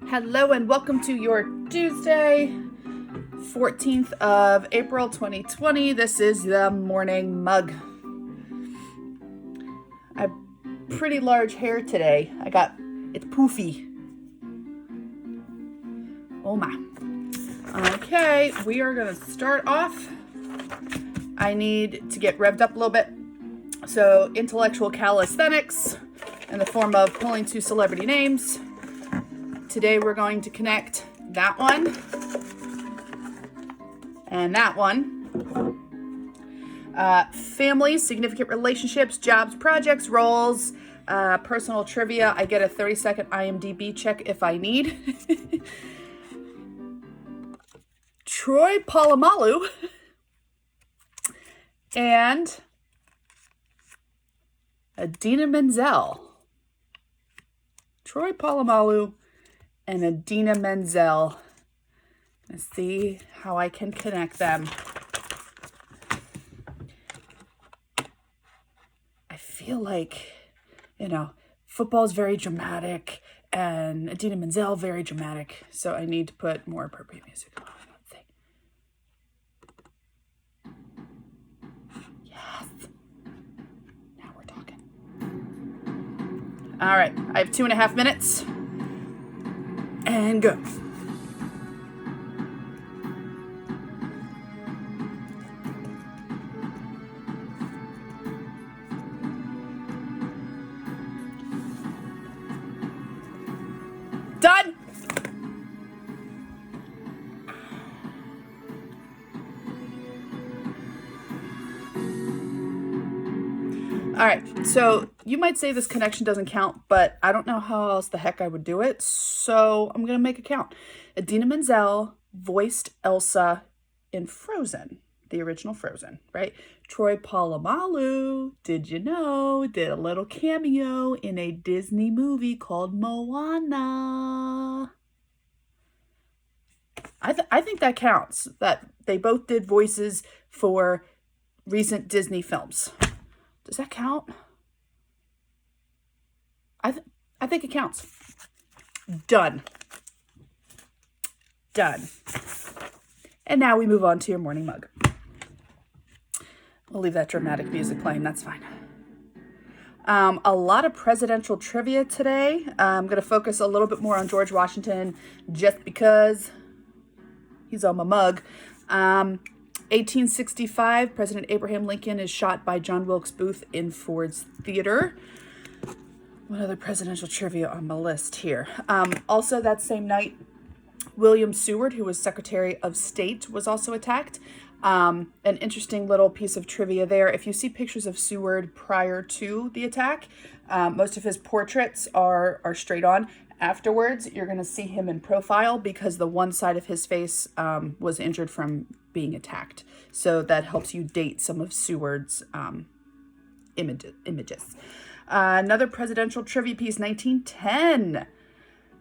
Hello and welcome to your Tuesday, 14th of April 2020. This is the morning mug. I have pretty large hair today. It's poofy. Oh my. Okay, we are going to start off. I need to get revved up a little bit. So, intellectual calisthenics in the form of pulling two celebrity names. Today we're going to connect that one and that one. Family, significant relationships, jobs, projects, roles, personal trivia. I get a 30-second IMDb check if I need. Troy Polamalu and Idina Menzel. Troy Polamalu and Idina Menzel. Let's see how I can connect them. I feel like, football is very dramatic and Idina Menzel very dramatic. So I need to put more appropriate music on. Let's see. Yes. Now we're talking. All right. I have 2.5 minutes. And go. Done. All right, so you might say this connection doesn't count, but I don't know how else the heck I would do it, so I'm going to make it count. Idina Menzel voiced Elsa in Frozen, the original Frozen, right? Troy Polamalu, did you know, did a little cameo in a Disney movie called Moana. I think that counts, that they both did voices for recent Disney films. Does that count? I think it counts. Done. And now we move on to your morning mug. We'll leave that dramatic music playing. That's fine. A lot of presidential trivia today. I'm going to focus a little bit more on George Washington just because he's on my mug. 1865, President Abraham Lincoln is shot by John Wilkes Booth in Ford's Theater. What other presidential trivia on my list here? Also that same night, William Seward, who was Secretary of State, was also attacked. An interesting little piece of trivia there. If you see pictures of Seward prior to the attack, most of his portraits are straight on. Afterwards, you're going to see him in profile because the one side of his face was injured from being attacked. So that helps you date some of Seward's images. Another presidential trivia piece, 1910.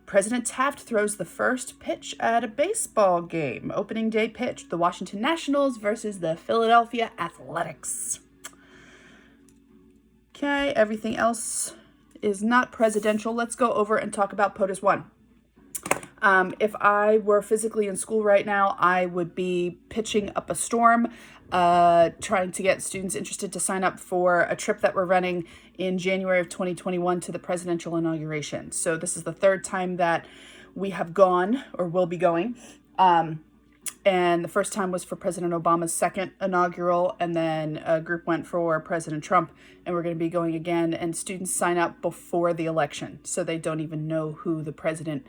President Taft throws the first pitch at a baseball game. Opening day pitch, the Washington Nationals versus the Philadelphia Athletics. Okay, everything else is not presidential. Let's go over and talk about POTUS 1. If I were physically in school right now, I would be pitching up a storm, trying to get students interested to sign up for a trip that we're running in January of 2021 to the presidential inauguration. So this is the third time that we have gone or will be going. And the first time was for President Obama's second inaugural, and then a group went for President Trump, and we're going to be going again. And students sign up before the election, so they don't even know who the president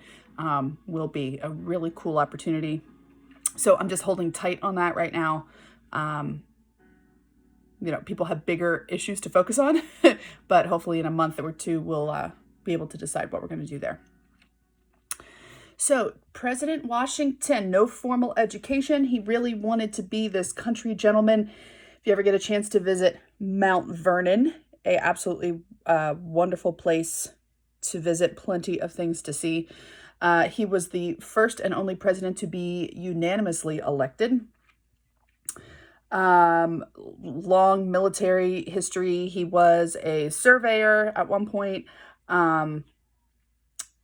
will be. A really cool opportunity. So I'm just holding tight on that right now. People have bigger issues to focus on, but hopefully in a month or two, we'll be able to decide what we're going to do there. So President Washington, no formal education. He really wanted to be this country gentleman. If you ever get a chance to visit Mount Vernon, a absolutely wonderful place to visit, plenty of things to see. He was the first and only president to be unanimously elected. Long military history. He was a surveyor at one point.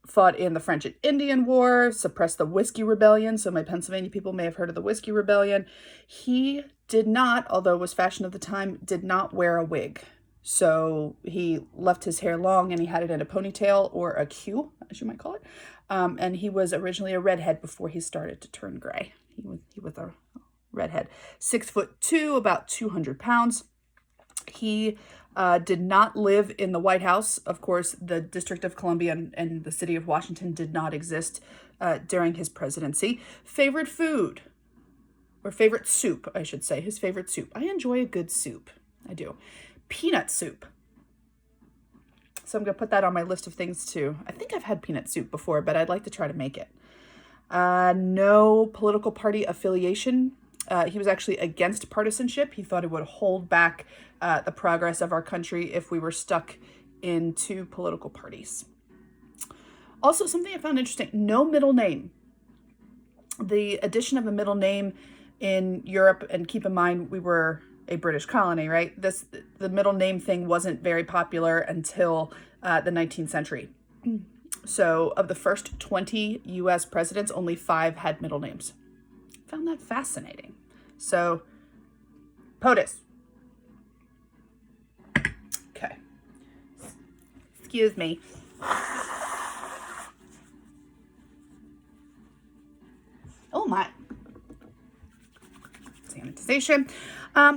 fought in the French and Indian War, suppressed the Whiskey Rebellion. So my Pennsylvania people may have heard of the Whiskey Rebellion. He did not, although it was fashion of the time, did not wear a wig. So he left his hair long and he had it in a ponytail, or a queue, as you might call it. And he was originally a redhead before he started to turn gray. He was a redhead. 6'2", about 200 pounds. He did not live in the White House. Of course, the District of Columbia and the city of Washington did not exist during his presidency. Favorite food, or favorite soup, I should say. His favorite soup. I enjoy a good soup. I do. Peanut soup. So I'm going to put that on my list of things too. I think I've had peanut soup before, but I'd like to try to make it. No political party affiliation. He was actually against partisanship. He thought it would hold back the progress of our country if we were stuck in two political parties. Also, something I found interesting, no middle name. The addition of a middle name in Europe, and keep in mind we were a British colony, right? The middle name thing wasn't very popular until the 19th century. So of the first 20 US presidents, only 5 had middle names. Found that fascinating. So, POTUS. Okay. Excuse me. Oh my. Sanitization.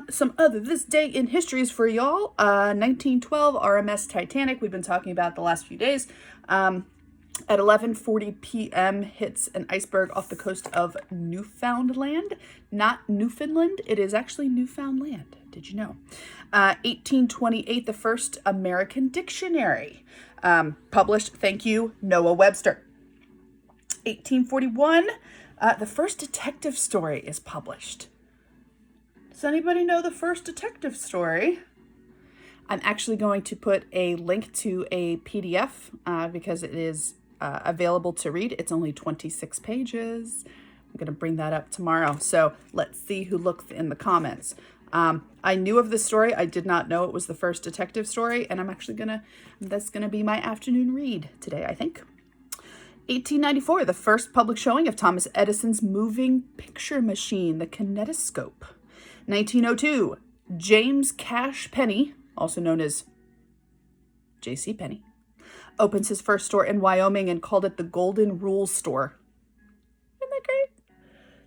Some other this day in histories for y'all. 1912 RMS Titanic. We've been talking about the last few days. At 11:40 p.m. hits an iceberg off the coast of Newfoundland. Not Newfoundland. It is actually Newfoundland. Did you know? 1828, the first American dictionary published. Thank you, Noah Webster. 1841, the first detective story is published. Does anybody know the first detective story? I'm actually going to put a link to a PDF because it is available to read. It's only 26 pages. I'm going to bring that up tomorrow. So let's see who looks in the comments. I knew of this story. I did not know it was the first detective story. And that's going to be my afternoon read today, I think. 1894, the first public showing of Thomas Edison's moving picture machine, the kinetoscope. 1902, James Cash Penney, also known as J.C. Penney, opens his first store in Wyoming and called it the Golden Rule Store. Isn't that great?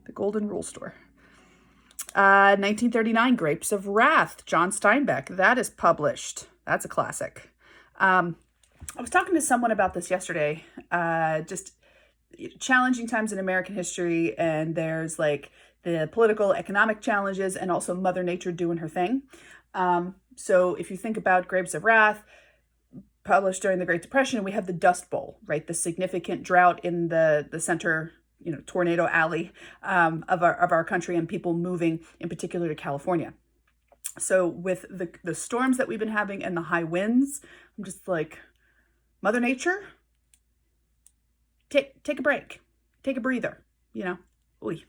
The Golden Rule Store. 1939, Grapes of Wrath, John Steinbeck. That is published. That's a classic. I was talking to someone about this yesterday. Just challenging times in American history, and there's like the political, economic challenges, and also Mother Nature doing her thing. So if you think about Grapes of Wrath, published during the Great Depression, we have the Dust Bowl, right? The significant drought in the center, Tornado Alley of our country, and people moving in particular to California. So with the storms that we've been having and the high winds, I'm just like, Mother Nature, take a break, take a breather, Oy.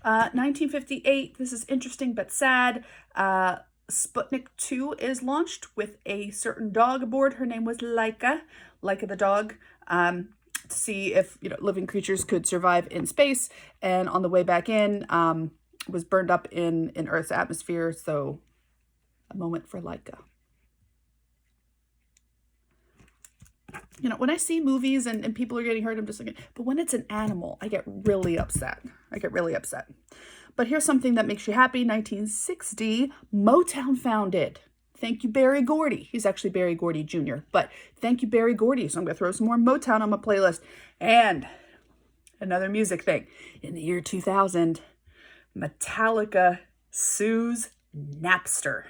1958, this is interesting but sad. Sputnik 2 is launched with a certain dog aboard. Her name was Laika the dog, to see if living creatures could survive in space. And on the way back in, was burned up in Earth's atmosphere. So a moment for Laika. When I see movies and people are getting hurt, I'm just like, but when it's an animal, I get really upset. But here's something that makes you happy. 1960, Motown founded. Thank you, Berry Gordy. He's actually Berry Gordy Jr., but thank you, Berry Gordy. So I'm going to throw some more Motown on my playlist. And another music thing. In the year 2000, Metallica sues Napster.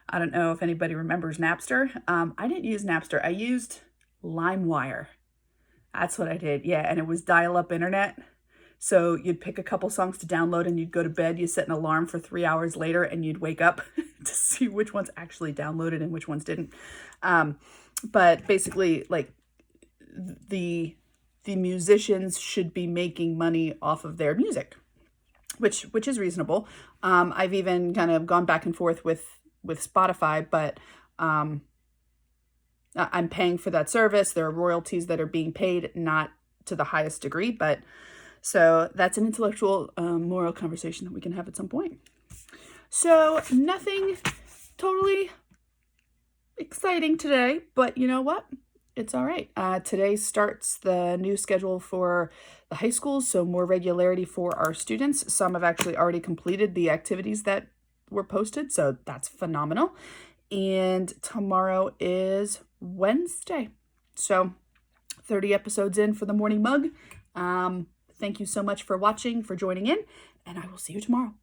I don't know if anybody remembers Napster. I didn't use Napster. I used LimeWire. That's what I did. Yeah, and it was dial-up internet. So you'd pick a couple songs to download and you'd go to bed. You set an alarm for 3 hours later and you'd wake up to see which ones actually downloaded and which ones didn't. But basically, like, the musicians should be making money off of their music, which is reasonable. I've even kind of gone back and forth with Spotify, but I'm paying for that service. There are royalties that are being paid, not to the highest degree, but so that's an intellectual, moral conversation that we can have at some point. So nothing totally exciting today, but you know what? It's all right. Today starts the new schedule for the high schools, so more regularity for our students. Some have actually already completed the activities that were posted, so that's phenomenal. And tomorrow is Wednesday. So 30 episodes in for the Morning Mug. Thank you so much for watching, for joining in, and I will see you tomorrow.